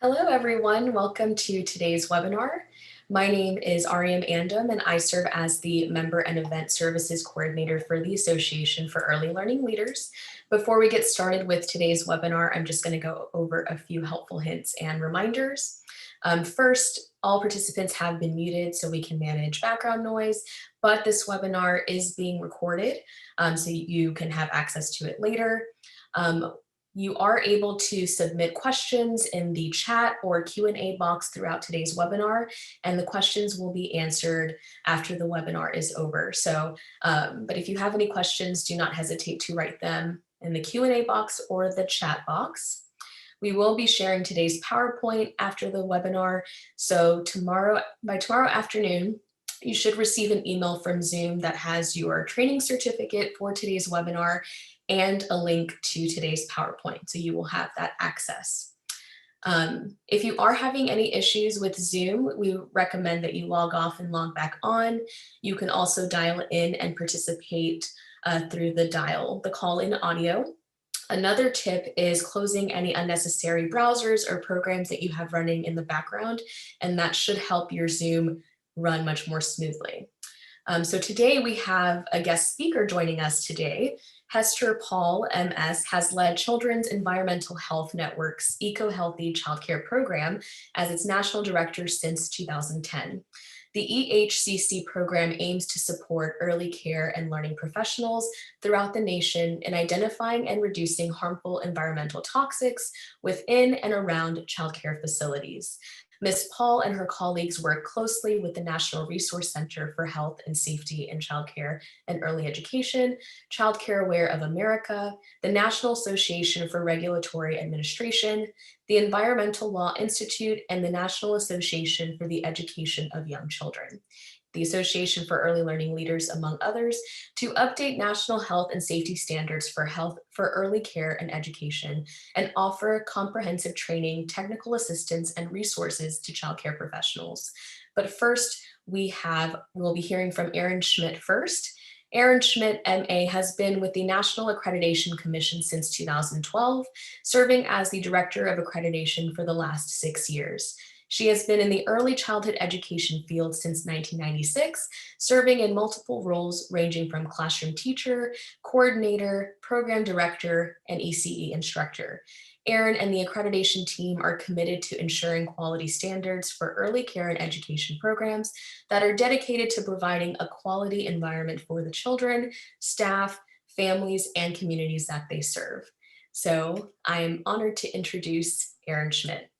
Hello, everyone. Welcome to today's webinar. My name is Ariam Andom, and I serve as the Member and Event Services Coordinator for the Association for Early Learning Leaders. Before we get started with today's webinar, I'm just going to go over a few helpful hints and reminders. First, all participants have been muted so we can manage background noise, but this webinar is being recorded so you can have access to it later. You are able to submit questions in the chat or Q&A box throughout today's webinar, and the questions will be answered after the webinar is over. But if you have any questions, do not hesitate to write them in the Q&A box or the chat box. We will be sharing today's PowerPoint after the webinar, so by tomorrow afternoon, you should receive an email from Zoom that has your training certificate for today's webinar and a link to today's PowerPoint, so you will have that access. If you are having any issues with Zoom, we recommend that you log off and log back on. You can also dial in and participate through the call-in audio. Another tip is closing any unnecessary browsers or programs that you have running in the background, and that should help your Zoom run much more smoothly. So today we have a guest speaker joining us today. Hester Paul, MS, has led Children's Environmental Health Network's Ecohealthy childcare program as its national director since 2010. The EHCC program aims to support early care and learning professionals throughout the nation in identifying and reducing harmful environmental toxics within and around childcare facilities. Ms. Paul and her colleagues work closely with the National Resource Center for Health and Safety in Childcare and Early Education, Childcare Aware of America, the National Association for Regulatory Administration, the Environmental Law Institute, and the National Association for the Education of Young Children, the Association for Early Learning Leaders, among others, to update national health and safety standards for early care and education, and offer comprehensive training, technical assistance, and resources to childcare professionals. But first, we'll be hearing from Erin Schmidt first. Erin Schmidt, MA, has been with the National Accreditation Commission since 2012, serving as the Director of Accreditation for the last 6 years. She has been in the early childhood education field since 1996, serving in multiple roles ranging from classroom teacher, coordinator, program director, and ECE instructor. Erin and the accreditation team are committed to ensuring quality standards for early care and education programs that are dedicated to providing a quality environment for the children, staff, families, and communities that they serve. So I am honored to introduce Erin Schmidt.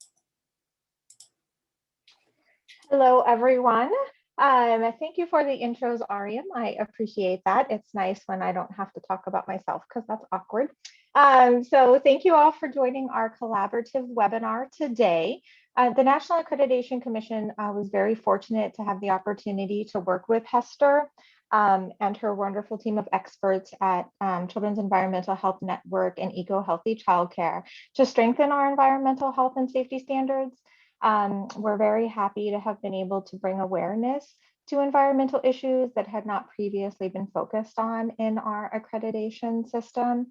Hello, everyone. Thank you for the intros, Ariam. I appreciate that. It's nice when I don't have to talk about myself because that's awkward. So thank you all for joining our collaborative webinar today. The National Accreditation Commission was very fortunate to have the opportunity to work with Hester and her wonderful team of experts at Children's Environmental Health Network and Ecohealthy Childcare to strengthen our environmental health and safety standards. We're very happy to have been able to bring awareness to environmental issues that had not previously been focused on in our accreditation system.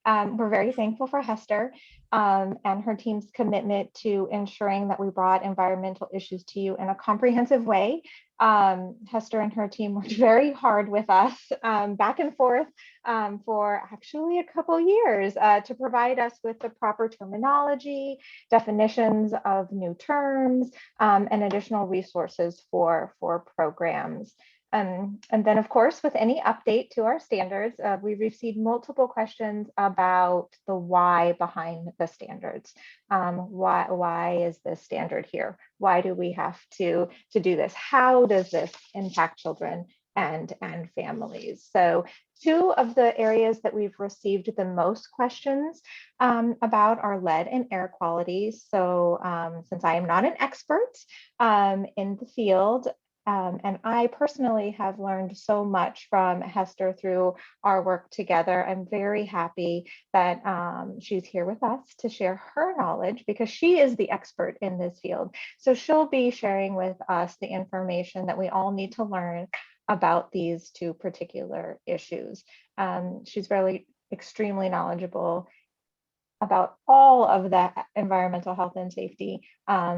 We're very thankful for Hester and her team's commitment to ensuring that we brought environmental issues to you in a comprehensive way. Hester and her team worked very hard with us back and forth for actually a couple years to provide us with the proper terminology, definitions of new terms, and additional resources for programs. And then, of course, with any update to our standards, we received multiple questions about the why behind the standards. Why is this standard here? Why do we have to do this? How does this impact children and families? So two of the areas that we've received the most questions about are lead and air quality. So since I am not an expert in the field, and I personally have learned so much from Hester through our work together. I'm very happy that she's here with us to share her knowledge because she is the expert in this field. So she'll be sharing with us the information that we all need to learn about these two particular issues. She's really extremely knowledgeable about all of the environmental health and safety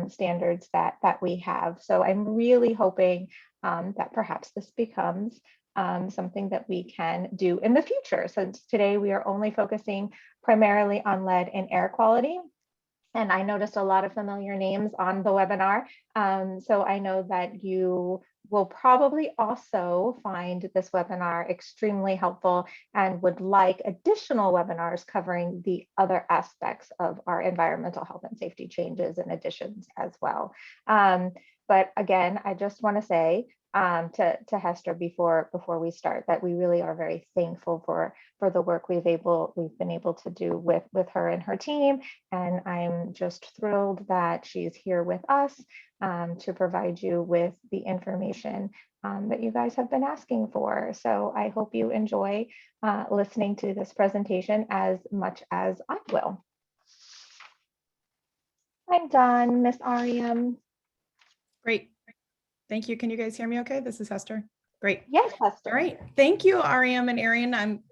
standards that we have. So I'm really hoping that perhaps this becomes something that we can do in the future. Since today we are only focusing primarily on lead and air quality. And I noticed a lot of familiar names on the webinar. So I know that you will probably also find this webinar extremely helpful and would like additional webinars covering the other aspects of our environmental health and safety changes and additions as well. But again, I just want to say to Hester before we start that we really are very thankful for the work we've been able to do with her and her team. And I'm just thrilled that she's here with us to provide you with the information that you guys have been asking for. So I hope you enjoy listening to this presentation as much as I will. I'm done, Miss Ariam. Great. Thank you. Can you guys hear me okay? This is Hester. Great. Yes, Hester. All right. Thank you, Ariam and Arian. I'm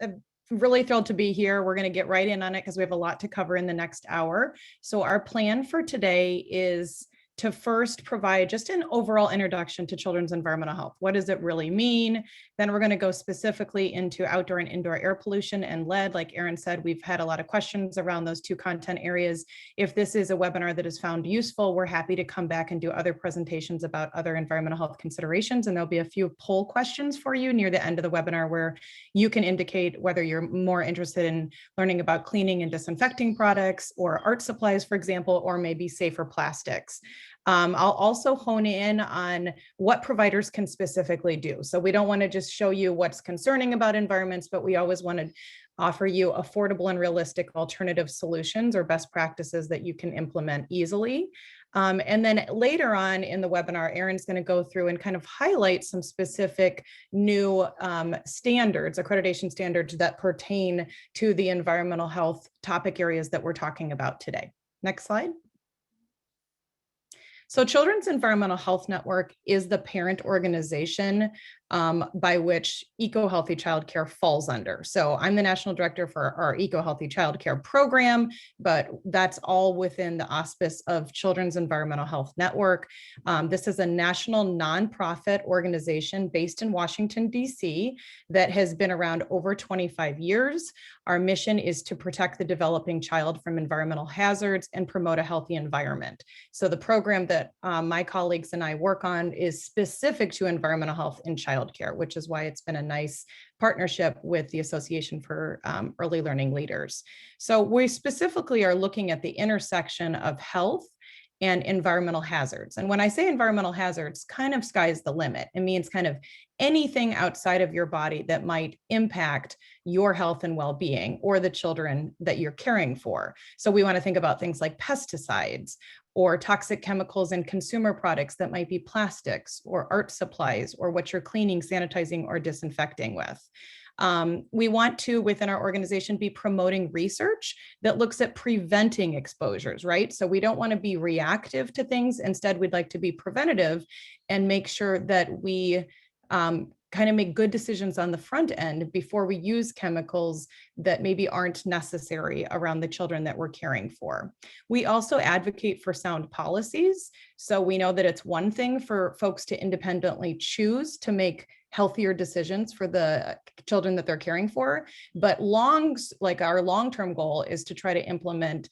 really thrilled to be here. We're going to get right in on it because we have a lot to cover in the next hour. So our plan for today is to first provide just an overall introduction to children's environmental health. What does it really mean? Then we're going to go specifically into outdoor and indoor air pollution and lead. Like Erin said, we've had a lot of questions around those two content areas. If this is a webinar that is found useful, we're happy to come back and do other presentations about other environmental health considerations. And there'll be a few poll questions for you near the end of the webinar where you can indicate whether you're more interested in learning about cleaning and disinfecting products or art supplies, for example, or maybe safer plastics. I'll also hone in on what providers can specifically do. So we don't want to just show you what's concerning about environments, but we always want to offer you affordable and realistic alternative solutions or best practices that you can implement easily. And then later on in the webinar, Erin's going to go through and kind of highlight some specific new standards, accreditation standards that pertain to the environmental health topic areas that we're talking about today. Next slide. So Children's Environmental Health Network is the parent organization by which Ecohealthy Childcare falls under. So I'm the national director for our Ecohealthy Childcare program, but that's all within the auspice of Children's Environmental Health Network. This is a national nonprofit organization based in Washington, D.C. that has been around over 25 years. Our mission is to protect the developing child from environmental hazards and promote a healthy environment. So the program that my colleagues and I work on is specific to environmental health in childcare, which is why it's been a nice partnership with the Association for Early Learning Leaders. So we specifically are looking at the intersection of health and environmental hazards. And when I say environmental hazards, kind of sky's the limit. It means kind of anything outside of your body that might impact your health and well-being or the children that you're caring for. So we want to think about things like pesticides or toxic chemicals in consumer products that might be plastics or art supplies or what you're cleaning, sanitizing, or disinfecting with. We want to, within our organization, be promoting research that looks at preventing exposures, right? So we don't want to be reactive to things. Instead, we'd like to be preventative and make sure that we kind of make good decisions on the front end before we use chemicals that maybe aren't necessary around the children that we're caring for. We also advocate for sound policies. So we know that it's one thing for folks to independently choose to make healthier decisions for the children that they're caring for, but our long-term goal is to try to implement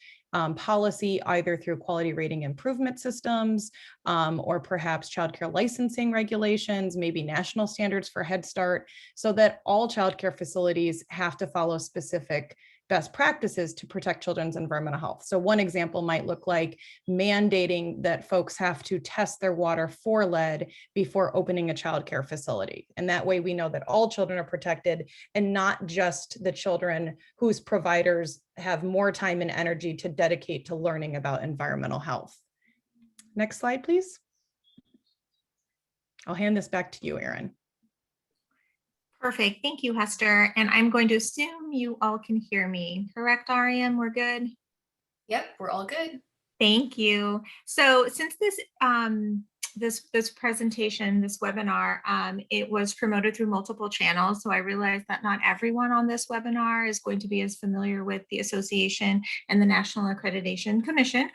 policy either through quality rating improvement systems or perhaps childcare licensing regulations, maybe national standards for Head Start, so that all childcare facilities have to follow specific best practices to protect children's environmental health. So one example might look like mandating that folks have to test their water for lead before opening a childcare facility. And that way we know that all children are protected and not just the children whose providers have more time and energy to dedicate to learning about environmental health. Next slide, please. I'll hand this back to you, Erin. Perfect. Thank you, Hester. And I'm going to assume you all can hear me. Correct, Ariam? We're good? Yep, we're all good. Thank you. So since this this presentation, this webinar, it was promoted through multiple channels. So I realized that not everyone on this webinar is going to be as familiar with the association and the National Accreditation Commission.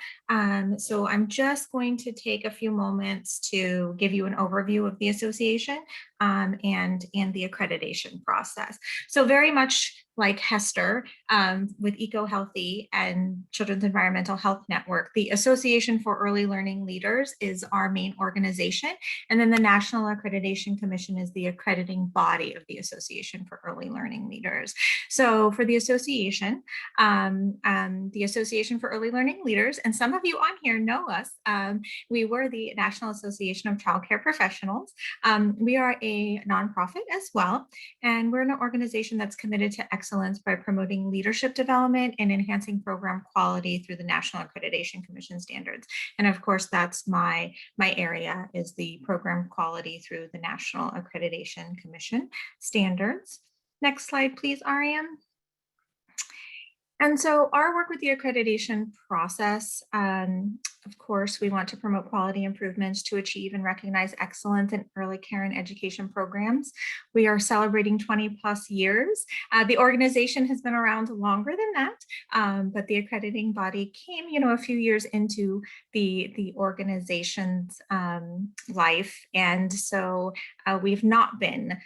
So I'm just going to take a few moments to give you an overview of the association and the accreditation process. So very much like Hester with Ecohealthy and Children's Environmental Health Network, the Association for Early Learning Leaders is our main organization. And then the National Accreditation Commission is the accrediting body of the Association for Early Learning Leaders. So for the association for Early Learning Leaders, and some of you on here know us, we were the National Association of Childcare Professionals. We are a nonprofit as well, and we're an organization that's committed to excellence by promoting leadership development and enhancing program quality through the National Accreditation Commission standards. And of course, that's my area, is the program quality through the National Accreditation Commission standards. Next slide, please, Ariam. And so our work with the accreditation process, of course, we want to promote quality improvements to achieve and recognize excellence in early care and education programs. We are celebrating 20+ years. The organization has been around longer than that, but the accrediting body came, a few years into the organization's life. And so we've not been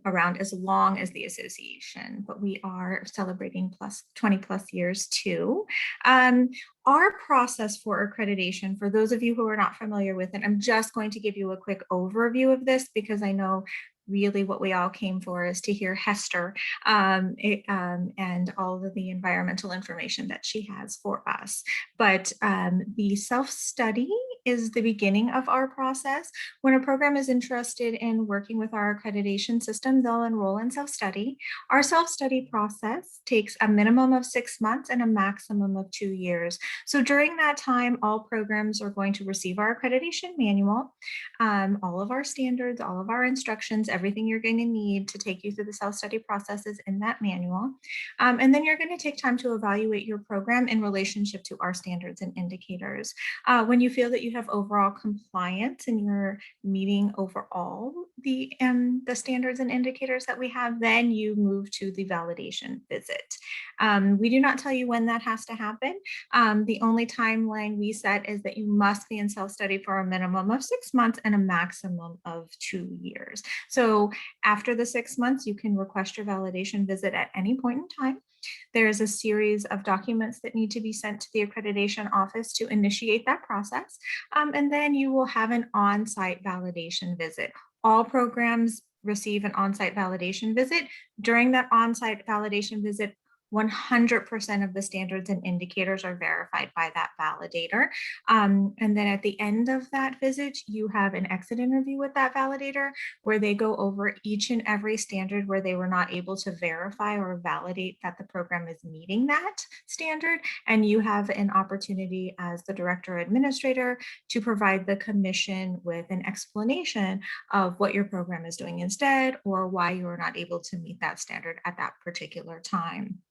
around as long as the association, but we are celebrating 20+ years too. Our process for accreditation, for those of you who are not familiar with it, I'm just going to give you a quick overview of this because I know really what we all came for is to hear Hester and all of the environmental information that she has for us. But the self-study is the beginning of our process. When a program is interested in working with our accreditation system, they'll enroll in self-study. Our self-study process takes a minimum of 6 months and a maximum of 2 years. So during that time, all programs are going to receive our accreditation manual, all of our standards, all of our instructions, everything you're going to need to take you through the self-study process is in that manual. And then you're going to take time to evaluate your program in relationship to our standards and indicators. When you feel that you have overall compliance and you're meeting overall the standards and indicators that we have, then you move to the validation visit. We do not tell you when that has to happen. The only timeline we set is that you must be in self-study for a minimum of 6 months and a maximum of 2 years. So after the 6 months, you can request your validation visit at any point in time. There is a series of documents that need to be sent to the accreditation office to initiate that process. And then you will have an on-site validation visit. All programs receive an on-site validation visit. During that on-site validation visit, 100% of the standards and indicators are verified by that validator. And then at the end of that visit, you have an exit interview with that validator where they go over each and every standard where they were not able to verify or validate that the program is meeting that standard. And you have an opportunity as the director or administrator to provide the commission with an explanation of what your program is doing instead or why you are not able to meet that standard at that particular time.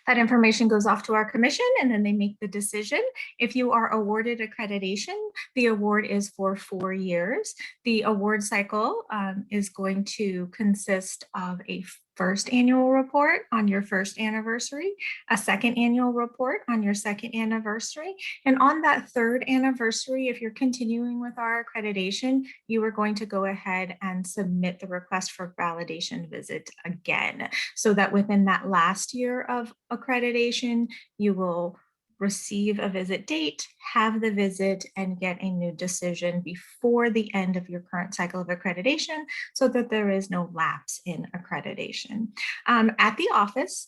That information goes off to our commission and then they make the decision. If you are awarded accreditation, the award is for 4 years. The award cycle is going to consist of a first annual report on your first anniversary, a second annual report on your second anniversary. And on that third anniversary, if you're continuing with our accreditation, you are going to go ahead and submit the request for validation visit again, so that within that last year of accreditation, you will receive a visit date, have the visit, and get a new decision before the end of your current cycle of accreditation so that there is no lapse in accreditation. At the office,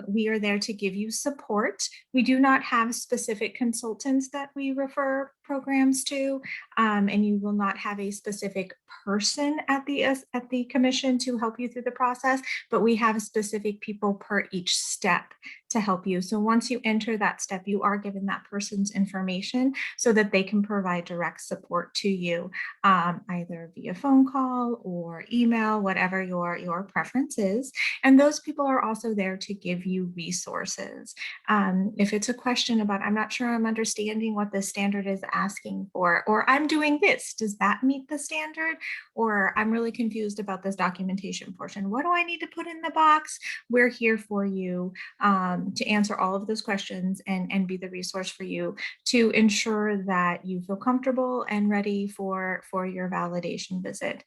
we are there to give you support. We do not have specific consultants that we refer programs to, and you will not have a specific person at the commission to help you through the process, but we have specific people per each step to help you. So once you enter that step, you are given that person's information so that they can provide direct support to you, either via phone call or email, whatever your preference is. And those people are also there to give you resources. If it's a question about, I'm not sure I'm understanding what the standard is asking for, or I'm doing this, does that meet the standard? Or I'm really confused about this documentation portion. What do I need to put in the box? We're here for you to answer all of those questions and be the resource for you to ensure that you feel comfortable and ready for your validation visit.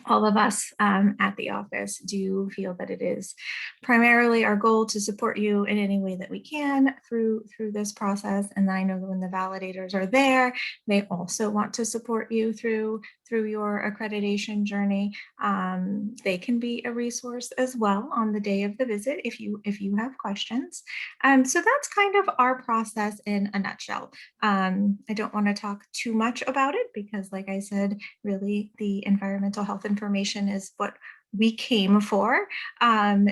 All of us at the office do feel that it is primarily our goal to support you in any way that we can through this process. And I know that when the validators are there, they also want to support you through your accreditation journey. They can be a resource as well on the day of the visit if you have questions. So that's kind of our process in a nutshell. I don't want to talk too much about it because, like I said, really the environmental health information is what we came for.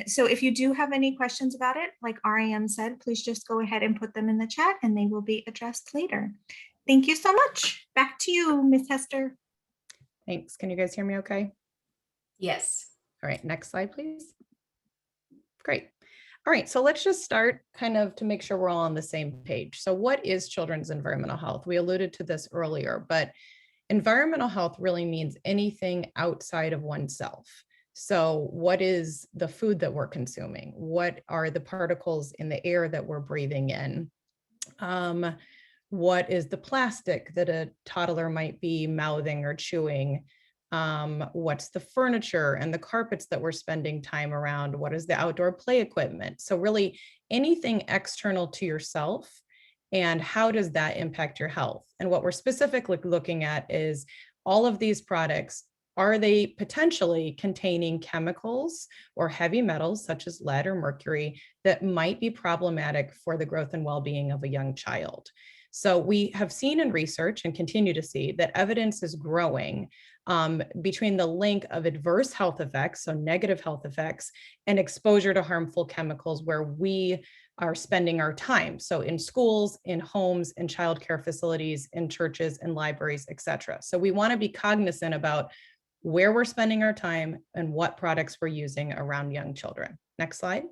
So if you do have any questions about it, like RIM said, please just go ahead and put them in the chat and they will be addressed later. Thank you so much. Back to you, Ms. Hester. Thanks. Can you guys hear me okay? Yes. All right, next slide, please. Great. All right, so let's just start kind of to make sure we're all on the same page. So what is children's environmental health? We alluded to this earlier, but environmental health really means anything outside of oneself. So what is the food that we're consuming? What are the particles in the air that we're breathing in? What is the plastic that a toddler might be mouthing or chewing? What's the furniture and the carpets that we're spending time around? What is the outdoor play equipment? So really anything external to yourself, and how does that impact your health? And what we're specifically looking at is all of these products, are they potentially containing chemicals or heavy metals such as lead or mercury that might be problematic for the growth and well-being of a young child? So we have seen in research and continue to see that evidence is growing between the link of adverse health effects, so negative health effects, and exposure to harmful chemicals where we are spending our time. So in schools, in homes, in childcare facilities, in churches and libraries, et cetera. So we want to be cognizant about where we're spending our time and what products we're using around young children. Next slide.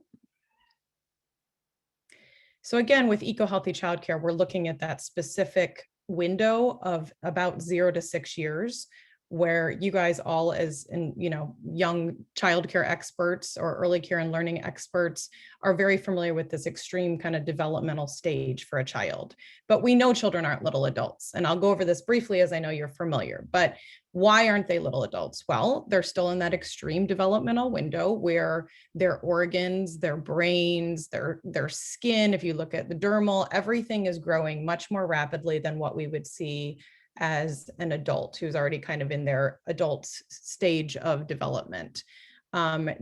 So again, with Ecohealthy childcare, we're looking at that specific window of about 0 to 6 years, where you guys all as young childcare experts or early care and learning experts are very familiar with this extreme kind of developmental stage for a child. But we know children aren't little adults. And I'll go over this briefly as I know you're familiar. But why aren't they little adults? Well, they're still in that extreme developmental window where their organs, their brains, their skin, if you look at the dermal, everything is growing much more rapidly than what we would see as an adult who's already kind of in their adult stage of development.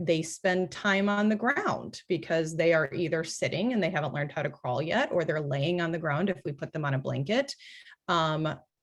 They spend time on the ground because they are either sitting and they haven't learned how to crawl yet, or they're laying on the ground if we put them on a blanket,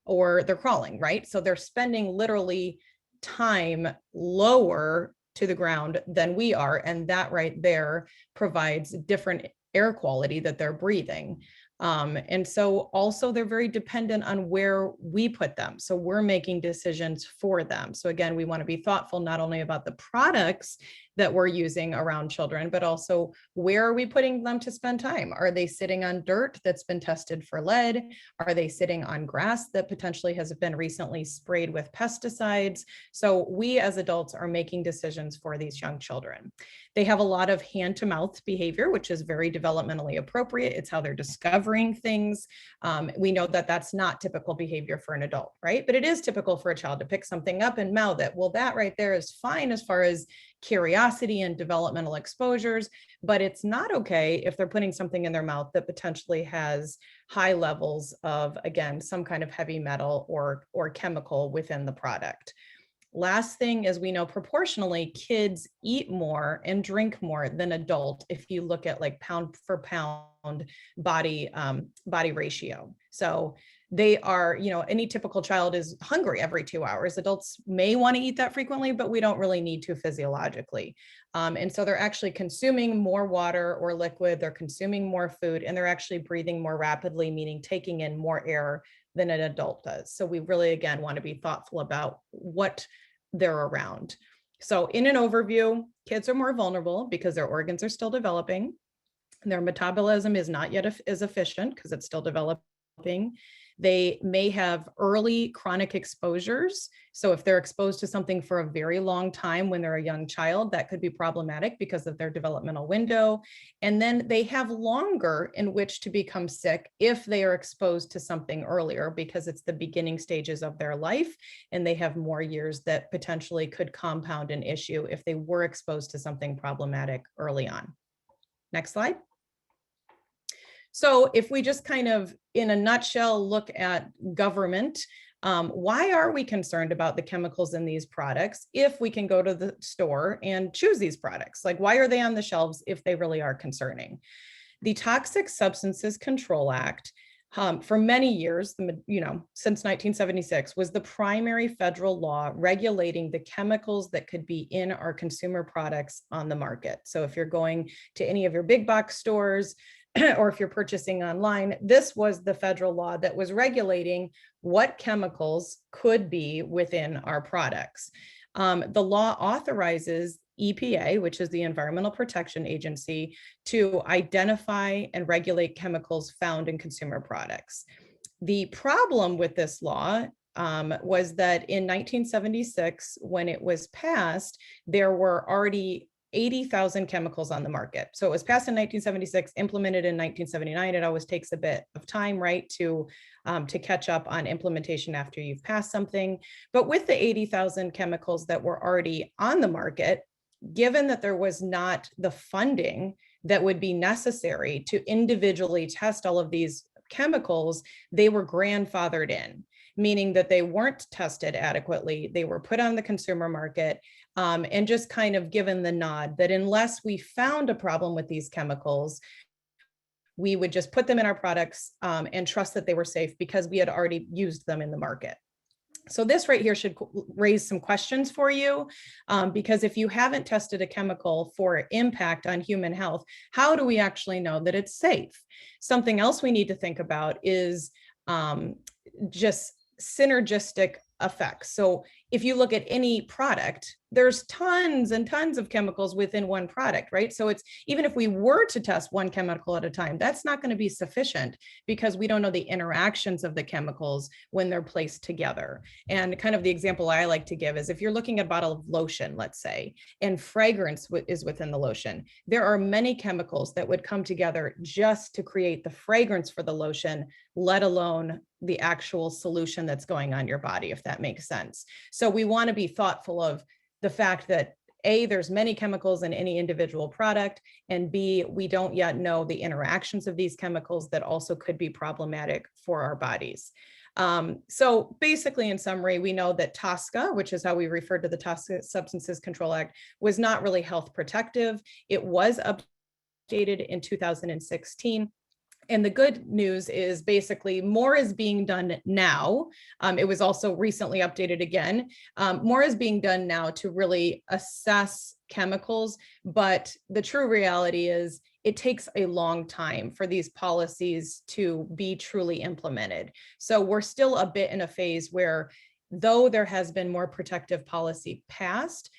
or they're crawling, right? So they're spending literally time lower to the ground than we are. And that right there provides different air quality that they're breathing. And so also they're very dependent on where we put them. So we're making decisions for them. So again, we want to be thoughtful not only about the products that we're using around children, but also where are we putting them to spend time? Are they sitting on dirt that's been tested for lead? Are they sitting on grass that potentially has been recently sprayed with pesticides? So we as adults are making decisions for these young children. They have a lot of hand to mouth behavior, which is very developmentally appropriate. It's how they're discovering things. We know that that's not typical behavior for an adult, right? But it is typical for a child to pick something up and mouth it. Well, that right there is fine as far as curiosity and developmental exposures, but it's not okay if they're putting something in their mouth that potentially has high levels of, again, some kind of heavy metal or chemical within the product. Last thing is, we know proportionally kids eat more and drink more than adult if you look at like pound for pound body ratio. So they are, any typical child is hungry every 2 hours. Adults may want to eat that frequently, but we don't really need to physiologically. And so they're actually consuming more water or liquid, they're consuming more food, and they're actually breathing more rapidly, meaning taking in more air than an adult does. So we really, again, want to be thoughtful about what they're around. So in an overview, kids are more vulnerable because their organs are still developing. Their metabolism is not yet as efficient because it's still developing. They may have early chronic exposures. So if they're exposed to something for a very long time when they're a young child, that could be problematic because of their developmental window. And then they have longer in which to become sick if they are exposed to something earlier, because it's the beginning stages of their life and they have more years that potentially could compound an issue if they were exposed to something problematic early on. Next slide. So if we just kind of, in a nutshell, look at government, why are we concerned about the chemicals in these products if we can go to the store and choose these products? Like, why are they on the shelves if they really are concerning? The Toxic Substances Control Act, for many years, since 1976, was the primary federal law regulating the chemicals that could be in our consumer products on the market. So if you're going to any of your big box stores, or if you're purchasing online, this was the federal law that was regulating what chemicals could be within our products. The law authorizes EPA, which is the Environmental Protection Agency, to identify and regulate chemicals found in consumer products. The problem with this law was that in 1976, when it was passed, there were already 80,000 chemicals on the market. So it was passed in 1976, implemented in 1979. It always takes a bit of time, right, to catch up on implementation after you've passed something. But with the 80,000 chemicals that were already on the market, given that there was not the funding that would be necessary to individually test all of these chemicals, they were grandfathered in, meaning that they weren't tested adequately. They were put on the consumer market and just kind of given the nod that unless we found a problem with these chemicals, we would just put them in our products and trust that they were safe because we had already used them in the market. So this right here should raise some questions for you, because if you haven't tested a chemical for impact on human health, how do we actually know that it's safe? Something else we need to think about is just synergistic effects. So if you look at any product, there's tons and tons of chemicals within one product, right? So it's, even if we were to test one chemical at a time, that's not going to be sufficient because we don't know the interactions of the chemicals when they're placed together. And kind of the example I like to give is if you're looking at a bottle of lotion, let's say, and fragrance is within the lotion, there are many chemicals that would come together just to create the fragrance for the lotion, let alone the actual solution that's going on your body, if that makes sense. So we want to be thoughtful of the fact that A, there's many chemicals in any individual product, and B, we don't yet know the interactions of these chemicals that also could be problematic for our bodies. So basically, in summary, we know that TSCA, which is how we refer to the Toxic Substances Control Act, was not really health protective. It was updated in 2016. And the good news is basically more is being done now. It was also recently updated again. More is being done now to really assess chemicals, but the true reality is it takes a long time for these policies to be truly implemented. So we're still a bit in a phase where, though there has been more protective policy passed,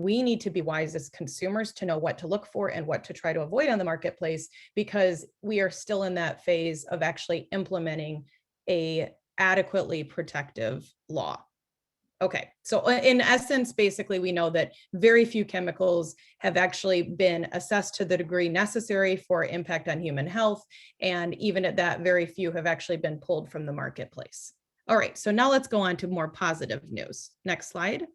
we need to be wise as consumers to know what to look for and what to try to avoid on the marketplace, because we are still in that phase of actually implementing a adequately protective law. Okay, so in essence, basically, we know that very few chemicals have actually been assessed to the degree necessary for impact on human health. And even at that, very few have actually been pulled from the marketplace. All right, so now let's go on to more positive news. Next slide.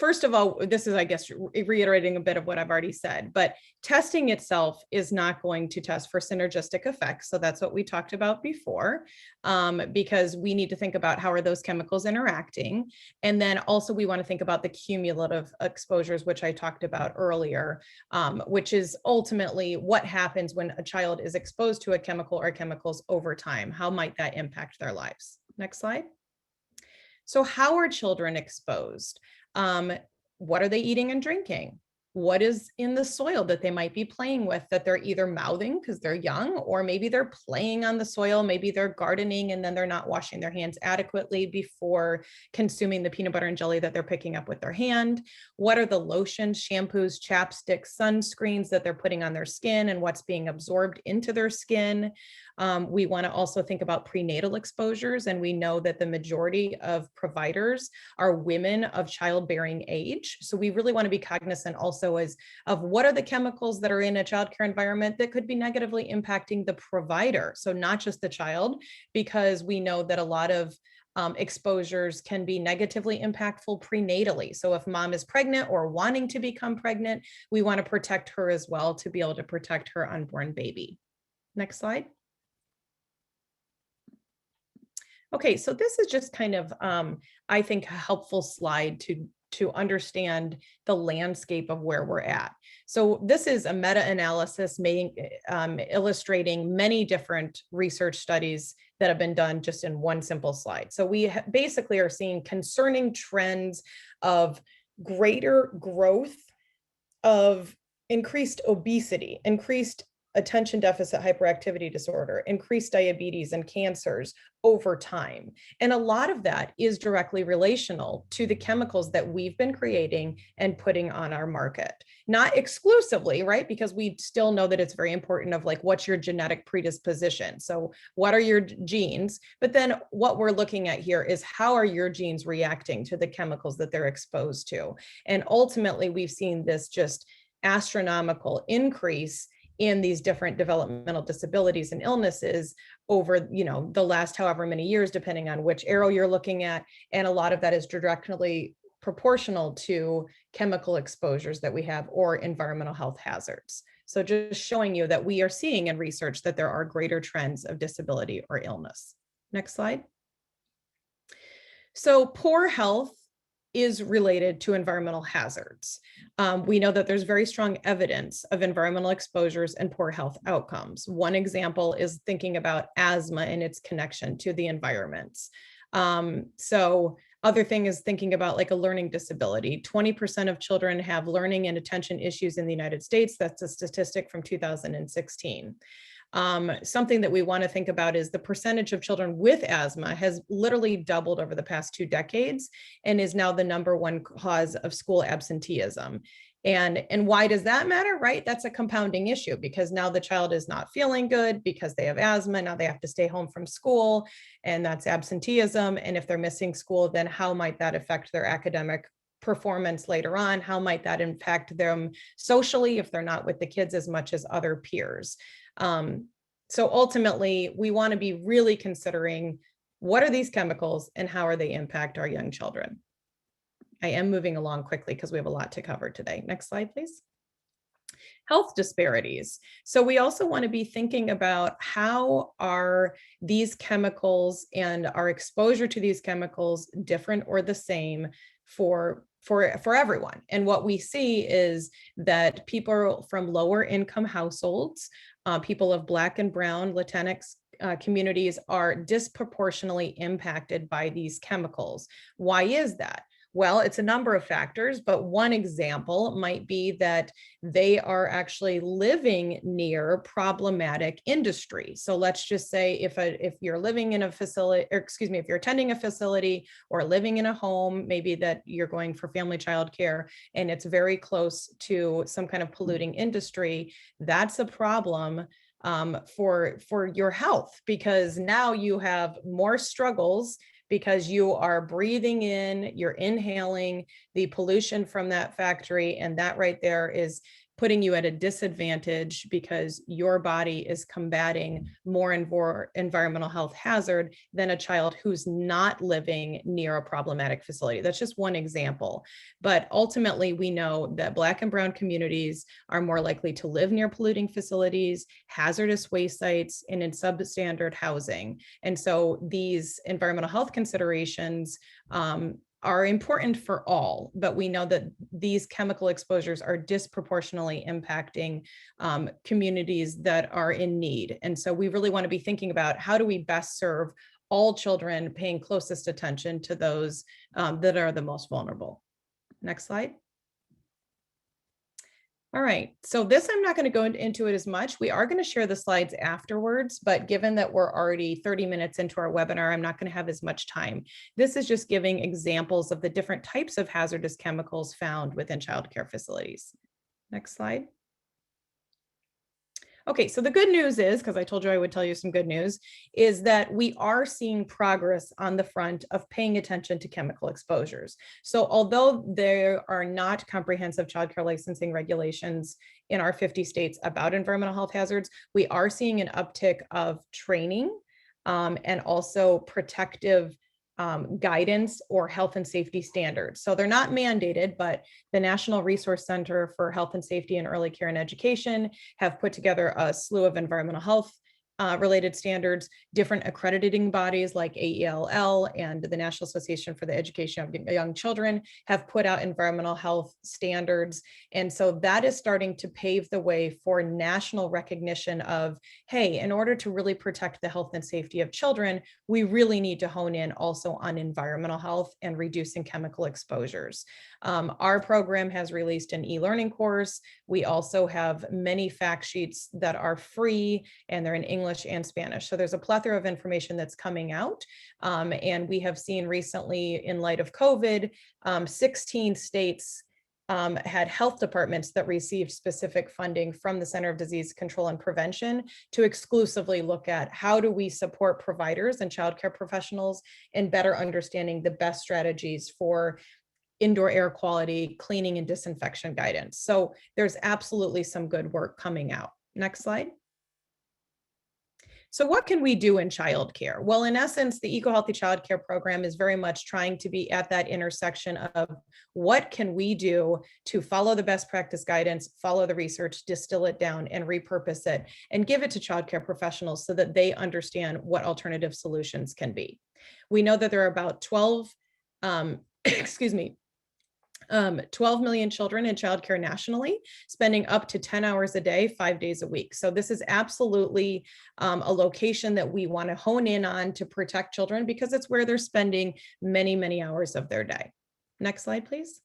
First of all, this is, I guess, reiterating a bit of what I've already said, but testing itself is not going to test for synergistic effects. So that's what we talked about before, because we need to think about how are those chemicals interacting. And then also we want to think about the cumulative exposures, which I talked about earlier, which is ultimately what happens when a child is exposed to a chemical or chemicals over time. How might that impact their lives? Next slide. So how are children exposed? What are they eating and drinking? what is in the soil that they might be playing with that they're either mouthing because they're young, or maybe they're playing on the soil, maybe they're gardening and then they're not washing their hands adequately before consuming the peanut butter and jelly that they're picking up with their hand. What are the lotions, shampoos, chapsticks, sunscreens that they're putting on their skin and what's being absorbed into their skin? We want to also think about prenatal exposures, and we know that the majority of providers are women of childbearing age. So we really want to be cognizant also of what are the chemicals that are in a childcare environment that could be negatively impacting the provider. So not just the child, because we know that a lot of exposures can be negatively impactful prenatally. So if mom is pregnant or wanting to become pregnant, we want to protect her as well to be able to protect her unborn baby. Next slide. Okay, so this is just kind of, I think, a helpful slide to understand the landscape of where we're at. So this is a meta-analysis illustrating many different research studies that have been done just in one simple slide. So we basically are seeing concerning trends of greater growth of increased obesity, increased attention deficit hyperactivity disorder, increased diabetes and cancers over time. And a lot of that is directly relational to the chemicals that we've been creating and putting on our market. Not exclusively, right? Because we still know that it's very important of like, what's your genetic predisposition? So what are your genes? But then what we're looking at here is how are your genes reacting to the chemicals that they're exposed to? And ultimately, we've seen this just astronomical increase in these different developmental disabilities and illnesses over, the last however many years, depending on which arrow you're looking at. And a lot of that is directly proportional to chemical exposures that we have or environmental health hazards. So just showing you that we are seeing in research that there are greater trends of disability or illness. Next slide. So poor health is related to environmental hazards. We know that there's very strong evidence of environmental exposures and poor health outcomes. One example is thinking about asthma and its connection to the environments. So other thing is thinking about like a learning disability. 20% of children have learning and attention issues in the United States. That's a statistic from 2016. Something that we want to think about is the percentage of children with asthma has literally doubled over the past 2 decades and is now the #1 cause of school absenteeism. And why does that matter, right? That's a compounding issue because now the child is not feeling good because they have asthma. Now they have to stay home from school, and that's absenteeism. And if they're missing school, then how might that affect their academic performance later on? How might that impact them socially if they're not with the kids as much as other peers? So ultimately, we want to be really considering what are these chemicals and how are they impact our young children. I am moving along quickly because we have a lot to cover today. Next slide, please. Health disparities. So we also want to be thinking about how are these chemicals and our exposure to these chemicals different or the same for everyone. And what we see is that people from lower income households, people of Black and Brown, Latinx communities are disproportionately impacted by these chemicals. Why is that? Well, it's a number of factors, but one example might be that they are actually living near problematic industry. So let's just say if you're living in a facility, or excuse me, if you're attending a facility or living in a home, maybe that you're going for family child care and it's very close to some kind of polluting industry, that's a problem for your health, because now you have more struggles because you are breathing in, you're inhaling the pollution from that factory, and that right there is putting you at a disadvantage because your body is combating more and more environmental health hazard than a child who's not living near a problematic facility. That's just one example. But ultimately, we know that Black and Brown communities are more likely to live near polluting facilities, hazardous waste sites, and in substandard housing. And so these environmental health considerations are important for all, but we know that these chemical exposures are disproportionately impacting communities that are in need. And so we really want to be thinking about how do we best serve all children, paying closest attention to those that are the most vulnerable. Next slide. All right, so this I'm not going to go into it as much. We are going to share the slides afterwards, but given that we're already 30 minutes into our webinar, I'm not going to have as much time. This is just giving examples of the different types of hazardous chemicals found within childcare facilities. Next slide. Okay, so the good news is, because I told you I would tell you some good news, is that we are seeing progress on the front of paying attention to chemical exposures. So although there are not comprehensive childcare licensing regulations in our 50 states about environmental health hazards, we are seeing an uptick of training and also protective guidance or health and safety standards. So they're not mandated, but the National Resource Center for Health and Safety in Early Care and Education have put together a slew of environmental health related standards. Different accrediting bodies like AELL and the National Association for the Education of Young Children have put out environmental health standards. And so that is starting to pave the way for national recognition of, hey, in order to really protect the health and safety of children, we really need to hone in also on environmental health and reducing chemical exposures. Our program has released an e-learning course. We also have many fact sheets that are free and they're in English and Spanish. So there's a plethora of information that's coming out. And we have seen recently, in light of COVID, 16 states had health departments that received specific funding from the Center of Disease Control and Prevention to exclusively look at how do we support providers and childcare professionals in better understanding the best strategies for indoor air quality, cleaning and disinfection guidance. So there's absolutely some good work coming out. Next slide. So what can we do in childcare? Well, in essence, the Ecohealthy childcare program is very much trying to be at that intersection of what can we do to follow the best practice guidance, follow the research, distill it down and repurpose it and give it to childcare professionals so that they understand what alternative solutions can be. We know that there are about 12 million children in childcare nationally, spending up to 10 hours a day, 5 days a week. So this is absolutely a location that we want to hone in on to protect children because it's where they're spending many, many hours of their day. Next slide, please.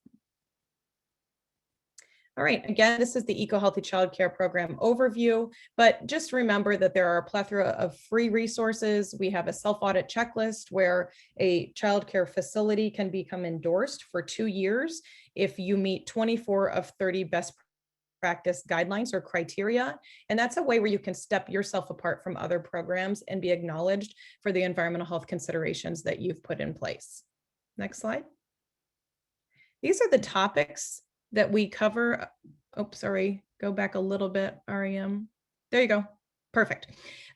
All right, again, this is the Ecohealthy childcare program overview, but just remember that there are a plethora of free resources. We have a self-audit checklist where a childcare facility can become endorsed for 2 years if you meet 24 of 30 best practice guidelines or criteria. And that's a way where you can step yourself apart from other programs and be acknowledged for the environmental health considerations that you've put in place. Next slide. These are the topics that we cover. Oh, sorry, go back a little bit, REM. There you go, perfect.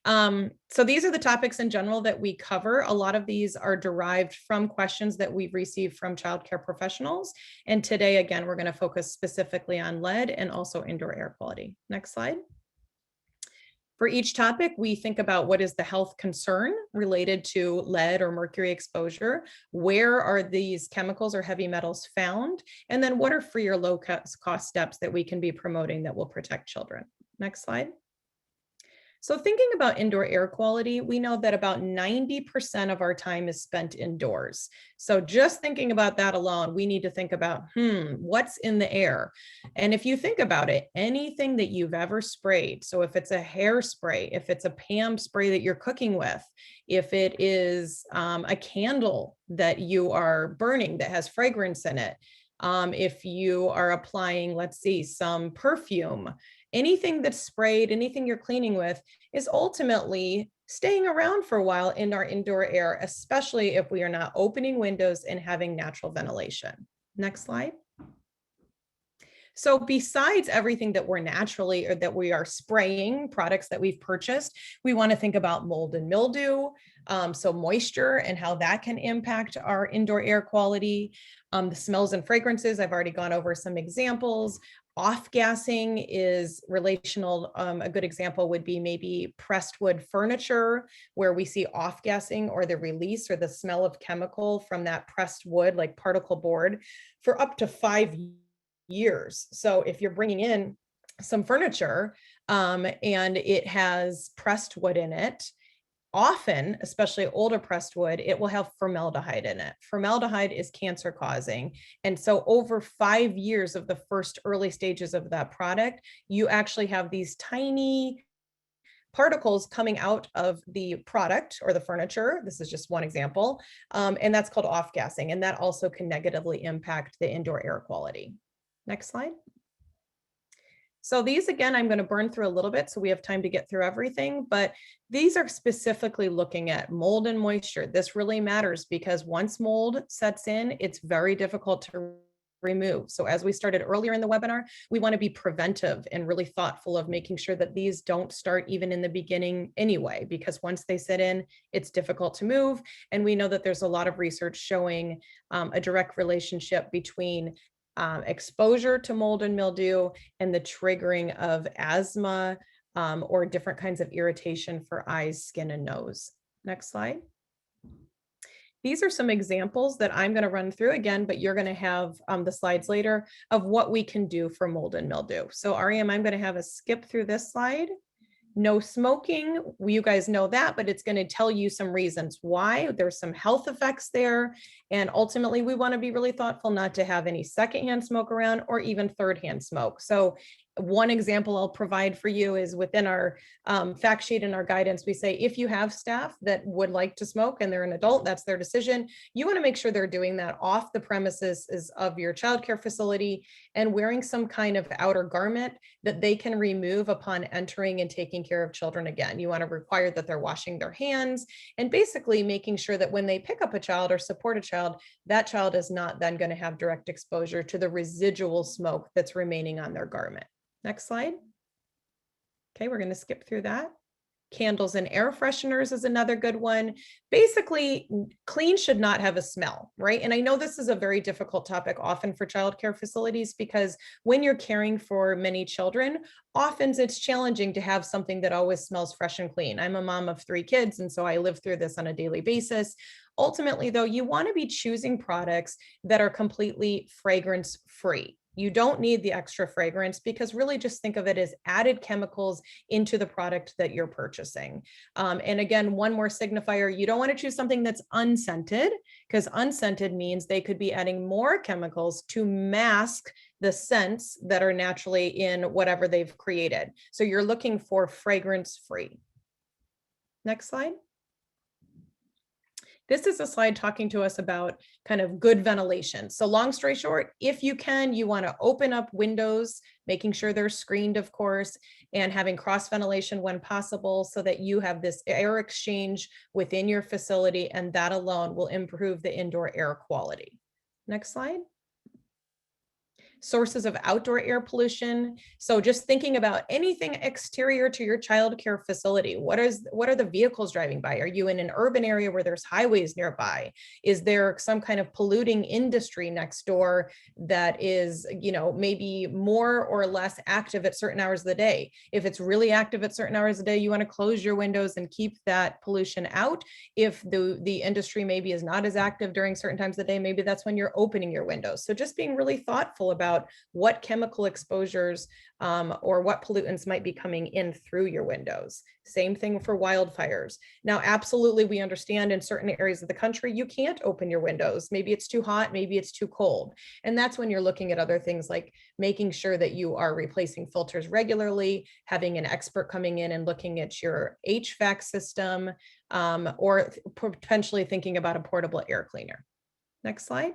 So these are the topics in general that we cover. A lot of these are derived from questions that we've received from childcare professionals. And today, again, we're gonna focus specifically on lead and also indoor air quality. Next slide. For each topic, we think about what is the health concern related to lead or mercury exposure, where are these chemicals or heavy metals found, and then what are free or low cost steps that we can be promoting that will protect children. Next slide. So thinking about indoor air quality, we know that about 90% of our time is spent indoors. So just thinking about that alone, we need to think about, what's in the air? And if you think about it, anything that you've ever sprayed, so if it's a hairspray, if it's a PAM spray that you're cooking with, if it is a candle that you are burning that has fragrance in it, if you are applying, let's see, some perfume, anything that's sprayed, anything you're cleaning with is ultimately staying around for a while in our indoor air, especially if we are not opening windows and having natural ventilation. Next slide. So besides everything that we're naturally or that we are spraying, products that we've purchased, we want to think about mold and mildew, so moisture and how that can impact our indoor air quality. The smells and fragrances, I've already gone over some examples. Off-gassing is relational. A good example would be maybe pressed wood furniture, where we see off-gassing or the release or the smell of chemical from that pressed wood, like particle board, for up to 5 years. So if you're bringing in some furniture and it has pressed wood in it, often, especially older pressed wood, it will have formaldehyde in it. Formaldehyde is cancer causing. And so over 5 years of the first early stages of that product, you actually have these tiny particles coming out of the product or the furniture. This is just one example. And that's called off-gassing. And that also can negatively impact the indoor air quality. Next slide. So these, again, I'm going to burn through a little bit so we have time to get through everything, but these are specifically looking at mold and moisture. This really matters because once mold sets in, it's very difficult to remove. So as we started earlier in the webinar, we want to be preventive and really thoughtful of making sure that these don't start even in the beginning anyway, because once they sit in, it's difficult to move. And we know that there's a lot of research showing a direct relationship between exposure to mold and mildew and the triggering of asthma or different kinds of irritation for eyes, skin, and nose. Next slide. These are some examples that I'm going to run through again, but you're going to have the slides later of what we can do for mold and mildew. So REM, I'm going to have us skip through this slide. No smoking, you guys know that, but it's going to tell you some reasons why. There's some health effects there. And ultimately, we want to be really thoughtful not to have any secondhand smoke around or even thirdhand smoke. So one example I'll provide for you is within our fact sheet and our guidance, we say, if you have staff that would like to smoke and they're an adult, that's their decision. You want to make sure they're doing that off the premises of your childcare facility and wearing some kind of outer garment that they can remove upon entering and taking care of children again. You want to require that they're washing their hands and basically making sure that when they pick up a child or support a child, that child is not then going to have direct exposure to the residual smoke that's remaining on their garment. Next slide. Okay, we're going to skip through that. Candles and air fresheners is another good one. Basically, clean should not have a smell, right? And I know this is a very difficult topic often for childcare facilities because when you're caring for many children, often it's challenging to have something that always smells fresh and clean. I'm a mom of 3 kids, and so I live through this on a daily basis. Ultimately, though, you want to be choosing products that are completely fragrance-free. You don't need the extra fragrance because really just think of it as added chemicals into the product that you're purchasing. And again, one more signifier, you don't want to choose something that's unscented because unscented means they could be adding more chemicals to mask the scents that are naturally in whatever they've created. So you're looking for fragrance-free. Next slide. This is a slide talking to us about kind of good ventilation. So long story short, if you can, you want to open up windows, making sure they're screened, of course, and having cross ventilation when possible so that you have this air exchange within your facility, and that alone will improve the indoor air quality. Next slide. Sources of outdoor air pollution. So just thinking about anything exterior to your childcare facility. What are the vehicles driving by? Are you in an urban area where there's highways nearby? Is there some kind of polluting industry next door that is, maybe more or less active at certain hours of the day? If it's really active at certain hours of the day, you want to close your windows and keep that pollution out. If the industry maybe is not as active during certain times of the day, maybe that's when you're opening your windows. So just being really thoughtful about what chemical exposures or what pollutants might be coming in through your windows. Same thing for wildfires. Now, absolutely, we understand in certain areas of the country, you can't open your windows. Maybe it's too hot, maybe it's too cold. And that's when you're looking at other things like making sure that you are replacing filters regularly, having an expert coming in and looking at your HVAC system, or potentially thinking about a portable air cleaner. Next slide.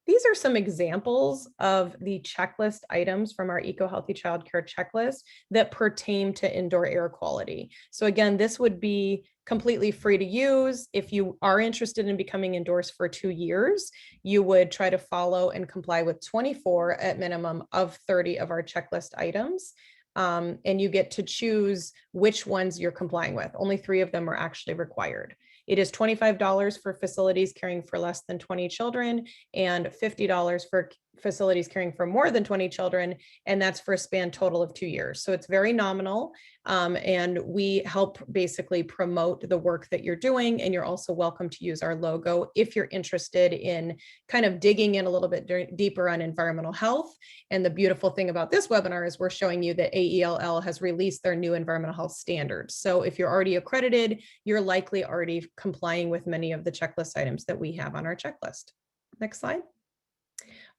These are some examples of the checklist items from our Ecohealthy childcare checklist that pertain to indoor air quality. So again, this would be completely free to use. If you are interested in becoming indoors for 2 years, you would try to follow and comply with 24 at minimum of 30 of our checklist items. And you get to choose which ones you're complying with. Only 3 of them are actually required. It is $25 for facilities caring for less than 20 children and $50 for facilities caring for more than 20 children, and that's for a span total of 2 years. So it's very nominal, and we help basically promote the work that you're doing, and you're also welcome to use our logo if you're interested in kind of digging in a little bit deeper on environmental health. And the beautiful thing about this webinar is we're showing you that AELL has released their new environmental health standards. So if you're already accredited, you're likely already complying with many of the checklist items that we have on our checklist. Next slide.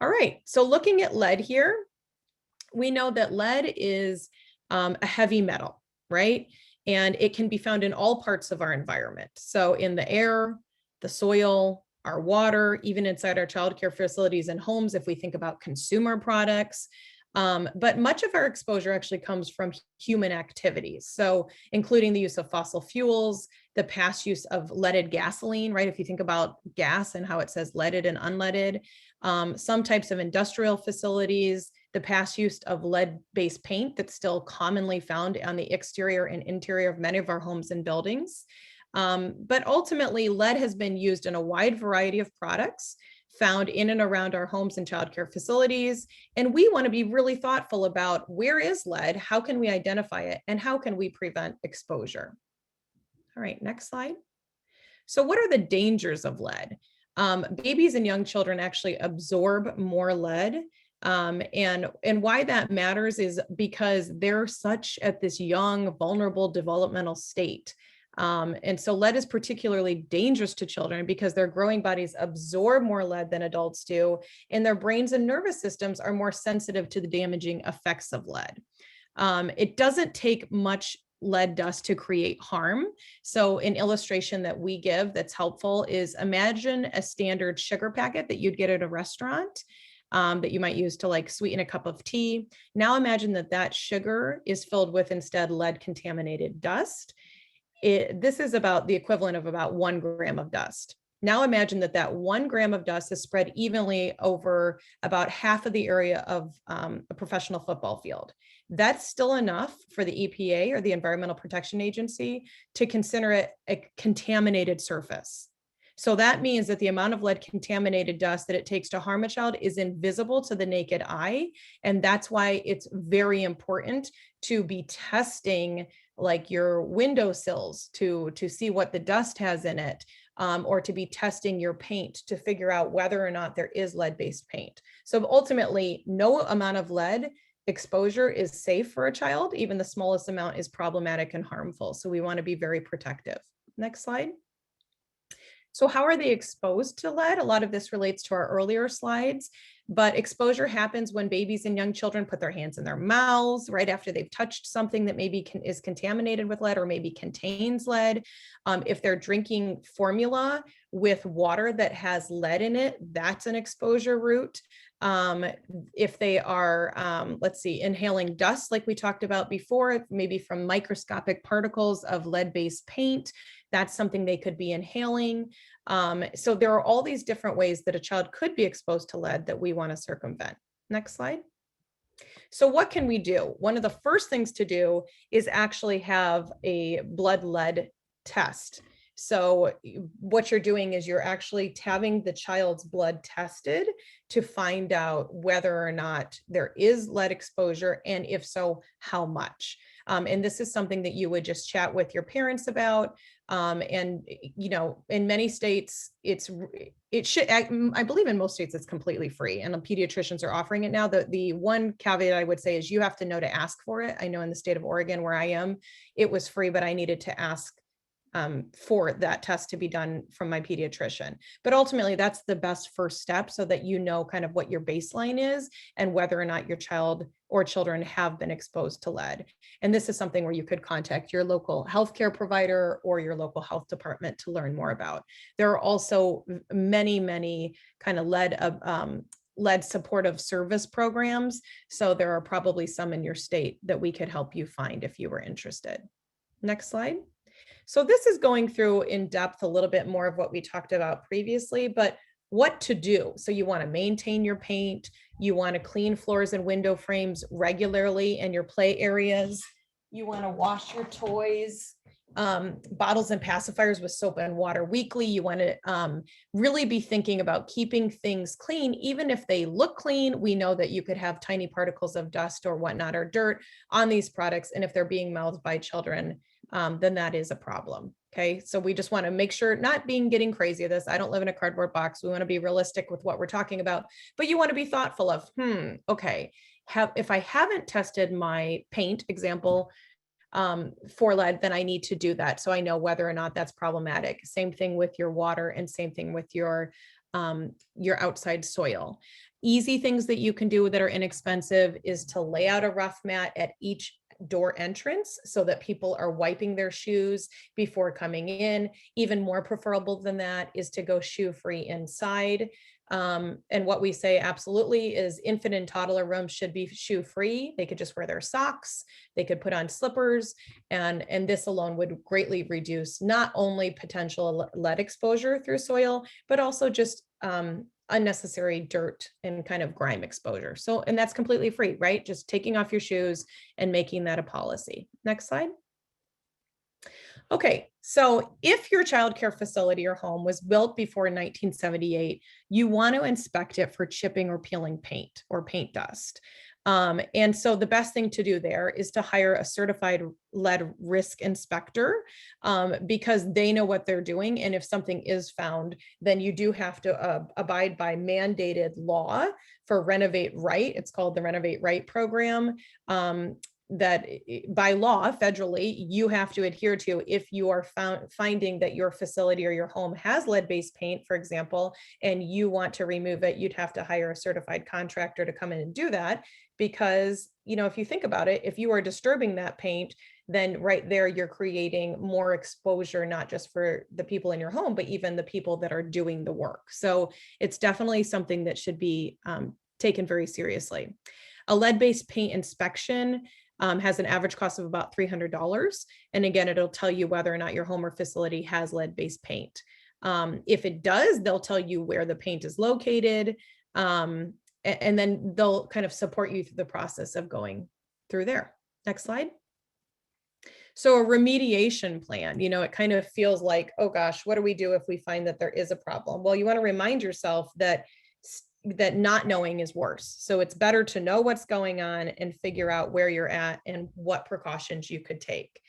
All right, so looking at lead here, we know that lead is a heavy metal, right? And it can be found in all parts of our environment. So in the air, the soil, our water, even inside our childcare facilities and homes, if we think about consumer products. But much of our exposure actually comes from human activities. So including the use of fossil fuels, the past use of leaded gasoline, right? If you think about gas and how it says leaded and unleaded, some types of industrial facilities, the past use of lead-based paint that's still commonly found on the exterior and interior of many of our homes and buildings. But ultimately, lead has been used in a wide variety of products found in and around our homes and childcare facilities. And we want to be really thoughtful about where is lead, how can we identify it, and how can we prevent exposure? All right, next slide. So what are the dangers of lead? Babies and young children actually absorb more lead. And why that matters is because they're such at this young, vulnerable developmental state. And so lead is particularly dangerous to children because their growing bodies absorb more lead than adults do, and their brains and nervous systems are more sensitive to the damaging effects of lead. It doesn't take much lead dust to create harm. So an illustration that we give that's helpful is imagine a standard sugar packet that you'd get at a restaurant. That you might use to like sweeten a cup of tea. Now imagine that that sugar is filled with instead lead contaminated dust. This is about the equivalent of about 1 gram of dust. Now imagine that that 1 gram of dust is spread evenly over about half of the area of a professional football field. That's still enough for the EPA or the Environmental Protection Agency to consider it a contaminated surface. So that means that the amount of lead contaminated dust that it takes to harm a child is invisible to the naked eye. And that's why it's very important to be testing like your windowsills to see what the dust has in it, or to be testing your paint to figure out whether or not there is lead-based paint. So ultimately, no amount of lead exposure is safe for a child. Even the smallest amount is problematic and harmful. So we want to be very protective. Next slide. So how are they exposed to lead? A lot of this relates to our earlier slides, but exposure happens when babies and young children put their hands in their mouths right after they've touched something that maybe is contaminated with lead or maybe contains lead. If they're drinking formula with water that has lead in it, that's an exposure route. If they are, inhaling dust like we talked about before, maybe from microscopic particles of lead-based paint, that's something they could be inhaling. So there are all these different ways that a child could be exposed to lead that we want to circumvent. Next slide. So what can we do? One of the first things to do is actually have a blood lead test. So what you're doing is you're actually having the child's blood tested to find out whether or not there is lead exposure, and if so, how much. And this is something that you would just chat with your parents about. And you know, in many states, I believe in most states it's completely free, and pediatricians are offering it now. The one caveat I would say is you have to know to ask for it. I know in the state of Oregon where I am, it was free, but I needed to ask for that test to be done from my pediatrician. But ultimately, that's the best first step so that you know kind of what your baseline is and whether or not your child or children have been exposed to lead. And this is something where you could contact your local healthcare provider or your local health department to learn more about. There are also many kind of lead supportive service programs. So there are probably some in your state that we could help you find if you were interested. Next slide. So this is going through in depth a little bit more of what we talked about previously, but what to do. So you want to maintain your paint, you want to clean floors and window frames regularly in your play areas, you want to wash your toys, bottles and pacifiers with soap and water weekly. You want to really be thinking about keeping things clean. Even if they look clean, we know that you could have tiny particles of dust or whatnot or dirt on these products. And if they're being mouthed by children, then that is a problem. Okay, so we just want to make sure, not getting crazy at this. I don't live in a cardboard box. We want to be realistic with what we're talking about, but you want to be thoughtful of, okay, if I haven't tested my paint example for lead, then I need to do that, so I know whether or not that's problematic. Same thing with your water, and same thing with your outside soil. Easy things that you can do that are inexpensive is to lay out a rough mat at each door entrance so that people are wiping their shoes before coming in. Even more preferable than that is to go shoe-free inside. And what we say absolutely is infant and toddler rooms should be shoe-free. They could just wear their socks, they could put on slippers, and this alone would greatly reduce not only potential lead exposure through soil, but also just unnecessary dirt and kind of grime exposure. So, and that's completely free, right? Just taking off your shoes and making that a policy. Next slide. Okay, so if your childcare facility or home was built before 1978, you want to inspect it for chipping or peeling paint or paint dust. And so the best thing to do there is to hire a certified lead risk inspector, because they know what they're doing. And if something is found, then you do have to abide by mandated law for Renovate Right. It's called the Renovate Right program. That by law, federally, you have to adhere to if you are finding that your facility or your home has lead-based paint, for example, and you want to remove it, you'd have to hire a certified contractor to come in and do that. Because, if you think about it, if you are disturbing that paint, then right there, you're creating more exposure, not just for the people in your home, but even the people that are doing the work. So it's definitely something that should be taken very seriously. A lead-based paint inspection has an average cost of about $300. And again, it'll tell you whether or not your home or facility has lead-based paint. If it does, they'll tell you where the paint is located. And then they'll kind of support you through the process of going through there. Next slide. So a remediation plan, it kind of feels like, oh gosh, what do we do if we find that there is a problem? Well, you want to remind yourself that not knowing is worse. So it's better to know what's going on and figure out where you're at and what precautions you could take.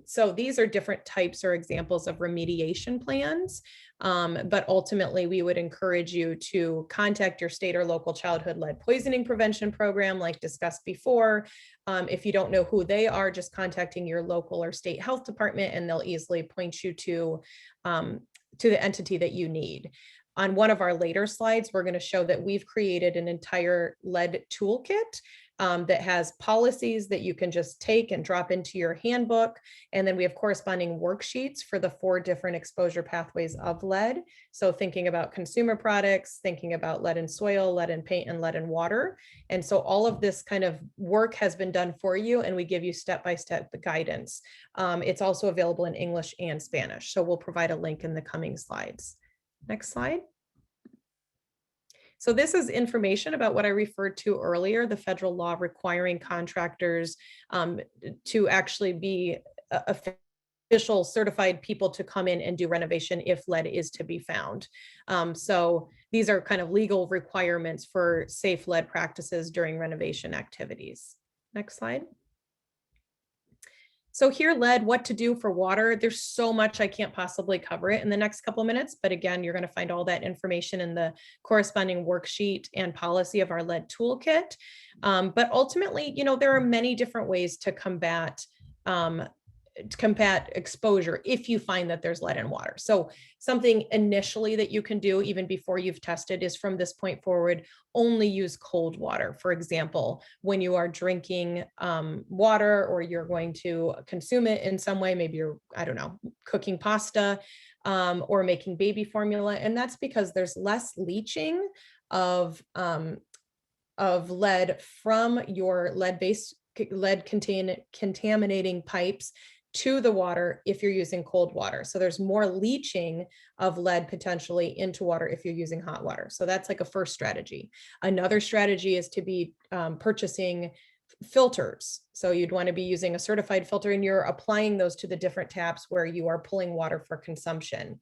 So these are different types or examples of remediation plans. But ultimately, we would encourage you to contact your state or local childhood lead poisoning prevention program, like discussed before. If you don't know who they are, just contacting your local or state health department, and they'll easily point you to the entity that you need. On one of our later slides, we're going to show that we've created an entire lead toolkit that has policies that you can just take and drop into your handbook. And then we have corresponding worksheets for the 4 different exposure pathways of lead. So thinking about consumer products, thinking about lead in soil, lead in paint, and lead in water. And so all of this kind of work has been done for you, and we give you step-by-step guidance. It's also available in English and Spanish. So we'll provide a link in the coming slides. Next slide. So this is information about what I referred to earlier, the federal law requiring contractors to actually be official certified people to come in and do renovation if lead is to be found. So these are kind of legal requirements for safe lead practices during renovation activities. Next slide. So here, lead, what to do for water. There's so much, I can't possibly cover it in the next couple of minutes, but again, you're going to find all that information in the corresponding worksheet and policy of our lead toolkit. But ultimately, there are many different ways to combat exposure if you find that there's lead in water. So something initially that you can do even before you've tested is, from this point forward, only use cold water. For example, when you are drinking water, or you're going to consume it in some way, maybe you're, cooking pasta or making baby formula. And that's because there's less leaching of lead from your lead contaminating pipes to the water if you're using cold water. So there's more leaching of lead potentially into water if you're using hot water. So that's like a first strategy. Another strategy is to be purchasing filters. So you'd want to be using a certified filter, and you're applying those to the different taps where you are pulling water for consumption.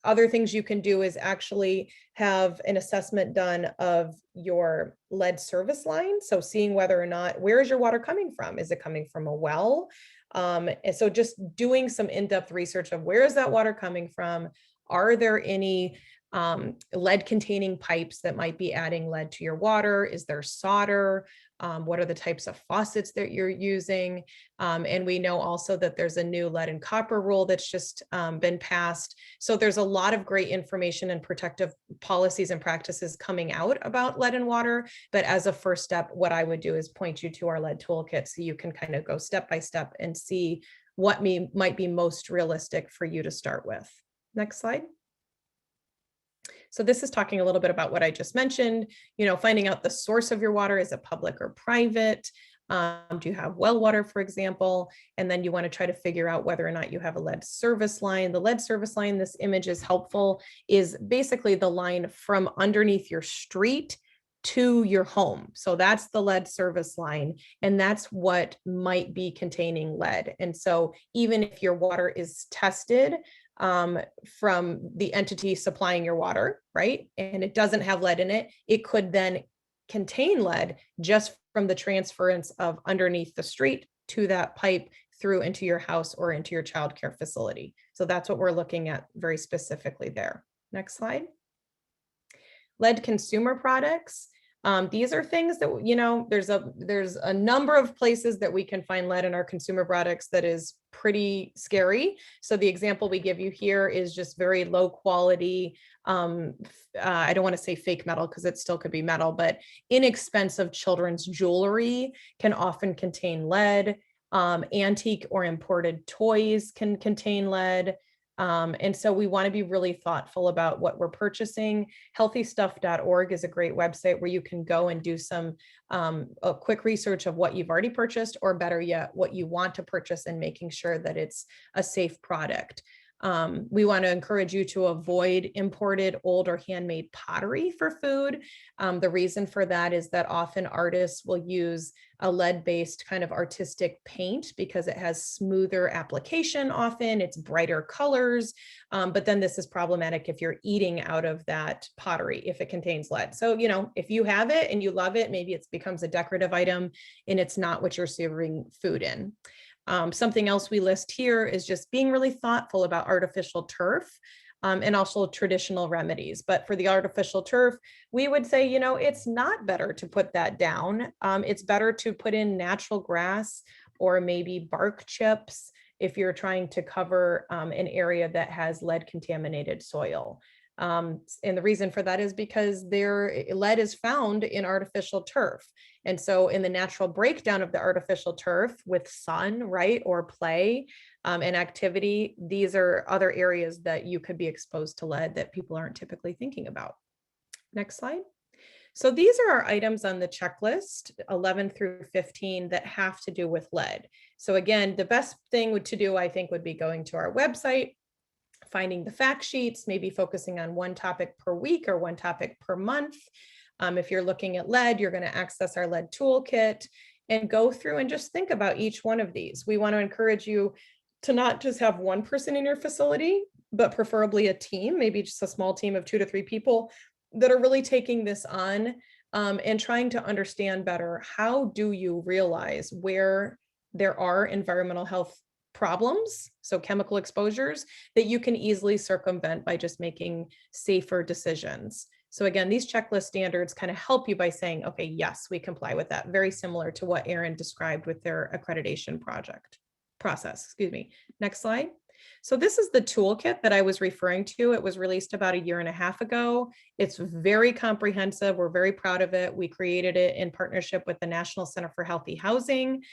Other things you can do is actually have an assessment done of your lead service line. So seeing whether or not, where is your water coming from? Is it coming from a well? And so just doing some in-depth research of where is that water coming from? Are there any lead containing pipes that might be adding lead to your water? Is there solder? What are the types of faucets that you're using? And we know also that there's a new lead and copper rule that's just been passed. So there's a lot of great information and protective policies and practices coming out about lead and water. But as a first step, what I would do is point you to our lead toolkit so you can kind of go step by step and see what might be most realistic for you to start with. Next slide. So this is talking a little bit about what I just mentioned, finding out the source of your water. Is it public or private? Do you have well water, for example? And then you want to try to figure out whether or not you have a lead service line. The lead service line, this image is helpful, is basically the line from underneath your street to your home. So that's the lead service line, and that's what might be containing lead. And so even if your water is tested from the entity supplying your water, right, and it doesn't have lead in it, it could then contain lead just from the transference of underneath the street to that pipe through into your house or into your childcare facility. So that's what we're looking at very specifically there. Next slide. Lead consumer products. These are things that, there's a number of places that we can find lead in our consumer products that is pretty scary. So the example we give you here is just very low quality, I don't want to say fake metal because it still could be metal, but inexpensive children's jewelry can often contain lead. Antique or imported toys can contain lead. And so we want to be really thoughtful about what we're purchasing. Healthystuff.org is a great website where you can go and do some a quick research of what you've already purchased, or better yet, what you want to purchase, and making sure that it's a safe product. We want to encourage you to avoid imported, old, or handmade pottery for food. The reason for that is that often artists will use a lead-based kind of artistic paint because it has smoother application often, it's brighter colors, but then this is problematic if you're eating out of that pottery, if it contains lead. So, if you have it and you love it, maybe it becomes a decorative item and it's not what you're serving food in. Something else we list here is just being really thoughtful about artificial turf and also traditional remedies. But for the artificial turf, we would say, it's not better to put that down. It's better to put in natural grass or maybe bark chips if you're trying to cover an area that has lead contaminated soil. And the reason for that is because lead is found in artificial turf. And so in the natural breakdown of the artificial turf with sun, right, or play and activity, these are other areas that you could be exposed to lead that people aren't typically thinking about. Next slide. So these are our items on the checklist, 11 through 15, that have to do with lead. So again, the best thing to do, I think, would be going to our website, finding the fact sheets, maybe focusing on one topic per week or one topic per month. If you're looking at lead, you're going to access our lead toolkit and go through and just think about each one of these. We want to encourage you to not just have one person in your facility, but preferably a team, maybe just a small team of 2 to 3 people that are really taking this on and trying to understand better, how do you realize where there are environmental health problems, so chemical exposures, that you can easily circumvent by just making safer decisions. So again, these checklist standards kind of help you by saying, okay, yes, we comply with that. Very similar to what Erin described with their accreditation process. Next slide. So this is the toolkit that I was referring to. It was released about 1.5 years ago. It's very comprehensive. We're very proud of it. We created it in partnership with the National Center for Healthy Housing.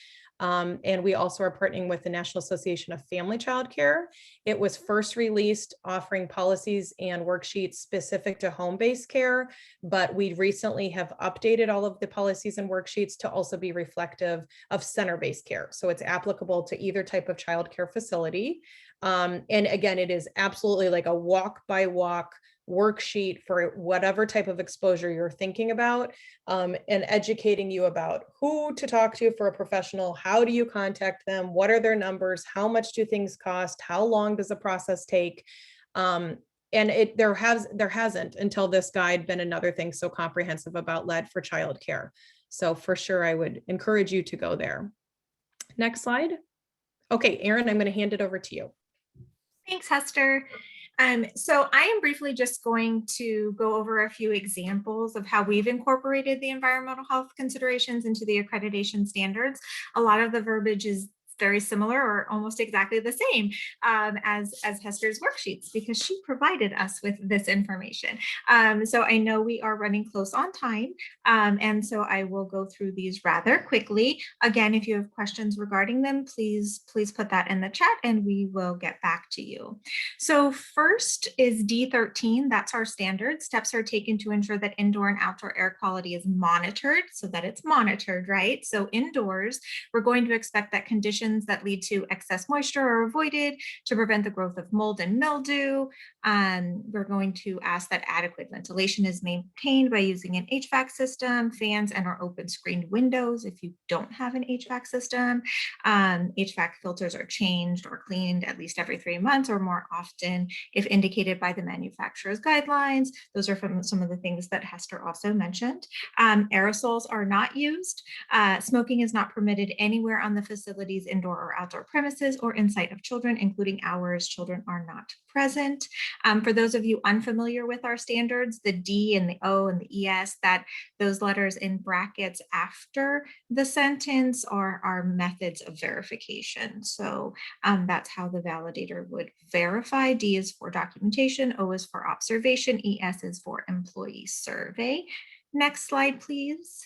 And we also are partnering with the National Association of Family Childcare. It was first released offering policies and worksheets specific to home-based care, but we recently have updated all of the policies and worksheets to also be reflective of center-based care. So it's applicable to either type of childcare facility. And again, it is absolutely like a walk-by-walk worksheet for whatever type of exposure you're thinking about, and educating you about who to talk to for a professional, how do you contact them, what are their numbers, how much do things cost, how long does the process take. And there hasn't until this guide been another thing so comprehensive about lead for childcare. So for sure, I would encourage you to go there. Next slide. Okay, Erin, I'm going to hand it over to you. Thanks, Hester. So I am briefly just going to go over a few examples of how we've incorporated the environmental health considerations into the accreditation standards. A lot of the verbiage is very similar or almost exactly the same as Hester's worksheets, because she provided us with this information. So I know we are running close on time, and so I will go through these rather quickly. Again, if you have questions regarding them, please put that in the chat and we will get back to you. So first is D13, that's our standard. Steps are taken to ensure that indoor and outdoor air quality is monitored, so that it's monitored, right? So indoors, we're going to expect that conditions that lead to excess moisture are avoided to prevent the growth of mold and mildew. We're going to ask that adequate ventilation is maintained by using an HVAC system, fans, and or open screened windows. If you don't have an HVAC system, HVAC filters are changed or cleaned at least every 3 months or more often if indicated by the manufacturer's guidelines. Those are from some of the things that Hester also mentioned. Aerosols are not used. Smoking is not permitted anywhere on the facility's indoor or outdoor premises or in sight of children, including ours. Children are not present. For those of you unfamiliar with our standards, the D and the O and the ES, that those letters in brackets after the sentence are our methods of verification. So that's how the validator would verify. D is for documentation, O is for observation, ES is for employee survey. Next slide, please.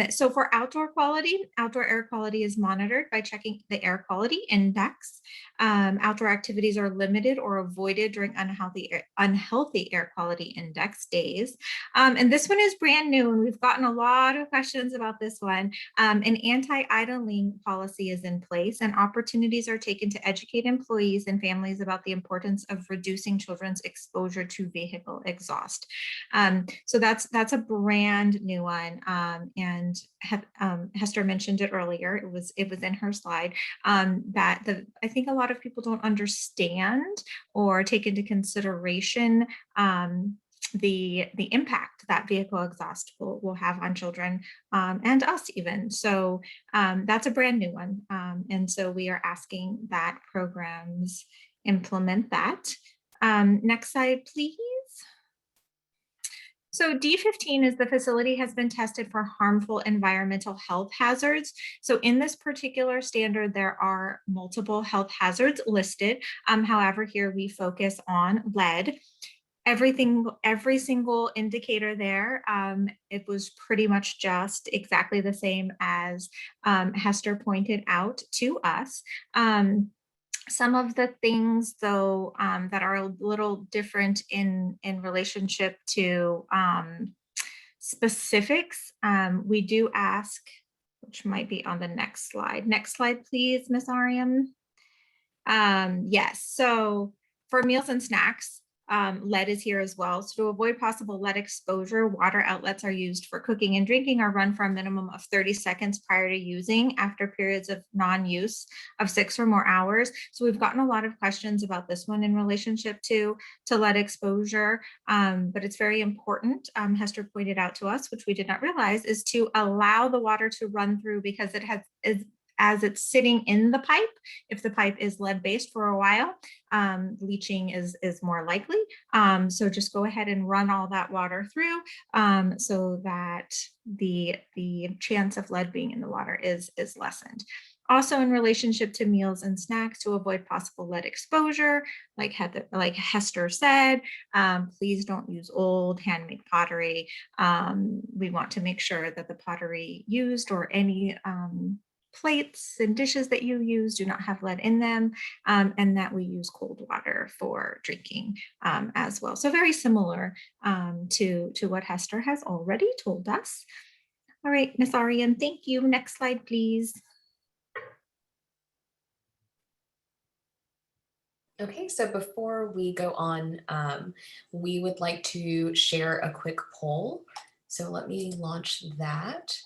So for outdoor quality, outdoor air quality is monitored by checking the air quality index. Outdoor activities are limited or avoided during unhealthy air quality index days. And this one is brand new, and we've gotten a lot of questions about this one. An anti-idling policy is in place, and opportunities are taken to educate employees and families about the importance of reducing children's exposure to vehicle exhaust. So that's a brand new one. And Hester mentioned it earlier. It was in her slide, that I think a lot of people don't understand or take into consideration the impact that vehicle exhaust will have on children and us even. So that's a brand new one. And so we are asking that programs implement that. Next slide, please. So D15 is the facility has been tested for harmful environmental health hazards. So in this particular standard, there are multiple health hazards listed. However, here we focus on lead. Every single indicator there, it was pretty much just exactly the same as Hester pointed out to us. Some of the things, though, that are a little different in relationship to specifics, we do ask, which might be on the next slide. Next slide, please, Ms. Ariam. Yes, so for meals and snacks, lead is here as well. So to avoid possible lead exposure, water outlets are used for cooking and drinking are run for a minimum of 30 seconds prior to using after periods of non-use of 6 or more hours. So we've gotten a lot of questions about this one in relationship to lead exposure, but it's very important. Hester pointed out to us, which we did not realize, is to allow the water to run through, because it as it's sitting in the pipe, if the pipe is lead-based for a while, leaching is more likely. So just go ahead and run all that water through so that the chance of lead being in the water is lessened. Also, in relationship to meals and snacks, to avoid possible lead exposure, like Hester said, please don't use old handmade pottery. We want to make sure that the pottery used or any plates and dishes that you use do not have lead in them, and that we use cold water for drinking as well. So very similar to what Hester has already told us. All right, Ms. Arian, thank you. Next slide, please. Okay, so before we go on, we would like to share a quick poll. So let me launch that.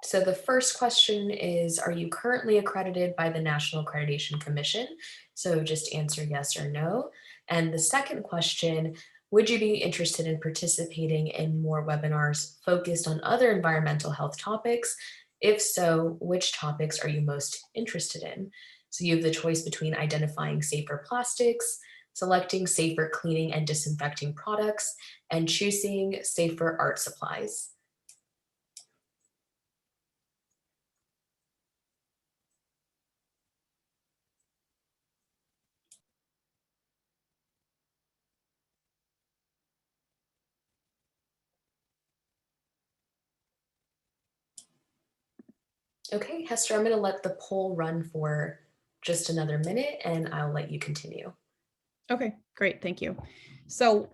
So the first question is, are you currently accredited by the National Accreditation Commission? So just answer yes or no. And the second question, would you be interested in participating in more webinars focused on other environmental health topics? If so, which topics are you most interested in? So you have the choice between identifying safer plastics, selecting safer cleaning and disinfecting products, and choosing safer art supplies. Okay, Hester, I'm going to let the poll run for just another minute and I'll let you continue. Okay, great. Thank you. So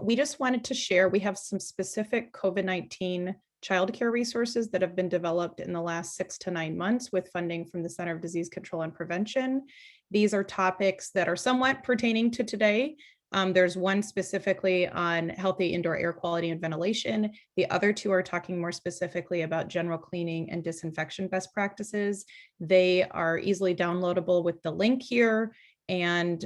we just wanted to share, we have some specific COVID-19 childcare resources that have been developed in the last 6 to 9 months with funding from the Center of Disease Control and Prevention. These are topics that are somewhat pertaining to today. There's one specifically on healthy indoor air quality and ventilation. The other two are talking more specifically about general cleaning and disinfection best practices. They are easily downloadable with the link here, and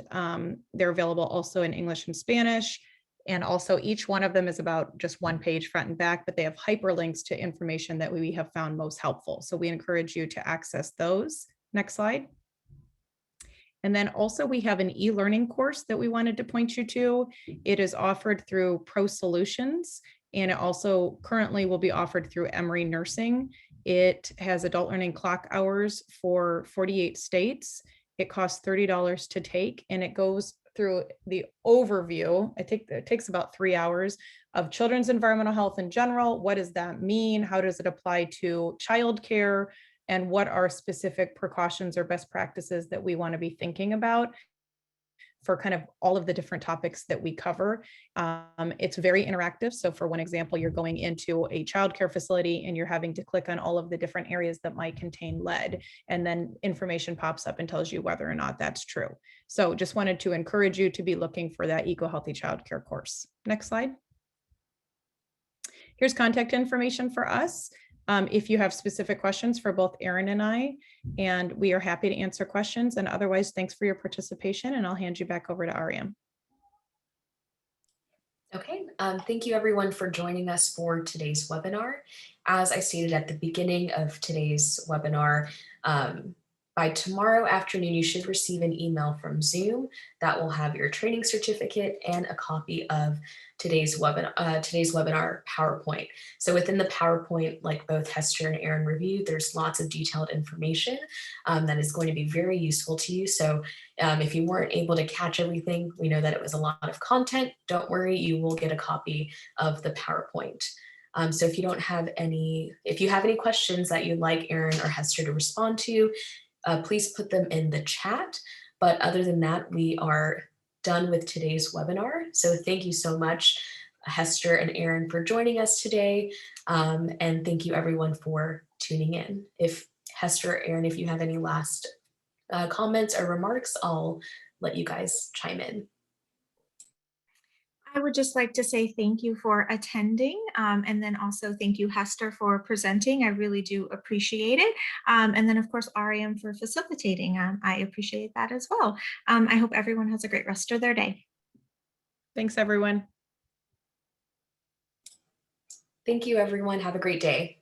they're available also in English and Spanish. And also each one of them is about just one page front and back, but they have hyperlinks to information that we have found most helpful. So we encourage you to access those. Next slide. And then also we have an e-learning course that we wanted to point you to. It is offered through Pro Solutions, and it also currently will be offered through Emory Nursing. It has adult learning clock hours for 48 states. It costs $30 to take, and it goes through the overview. It takes about 3 hours of children's environmental health in general. What does that mean? How does it apply to childcare? And what are specific precautions or best practices that we want to be thinking about for kind of all of the different topics that we cover. It's very interactive. So for one example, you're going into a childcare facility and you're having to click on all of the different areas that might contain lead, and then information pops up and tells you whether or not that's true. So just wanted to encourage you to be looking for that Ecohealthy childcare course. Next slide. Here's contact information for us. If you have specific questions for both Erin and I, and we are happy to answer questions. And otherwise, thanks for your participation, and I'll hand you back over to Ariam. Okay, thank you everyone for joining us for today's webinar. As I stated at the beginning of today's webinar, by tomorrow afternoon, you should receive an email from Zoom that will have your training certificate and a copy of today's webinar PowerPoint. So within the PowerPoint, like both Hester and Erin reviewed, there's lots of detailed information that is going to be very useful to you. So if you weren't able to catch everything, we know that it was a lot of content. Don't worry, you will get a copy of the PowerPoint. So if you have any questions that you'd like Erin or Hester to respond to, please put them in the chat. But other than that, we are done with today's webinar. So thank you so much, Hester and Erin, for joining us today. And thank you everyone for tuning in. If Hester or Erin, if you have any last comments or remarks, I'll let you guys chime in. I would just like to say thank you for attending, and then also thank you, Hester, for presenting. I really do appreciate it. And then, of course, Ariam for facilitating. I appreciate that as well. I hope everyone has a great rest of their day. Thanks, everyone. Thank you, everyone. Have a great day.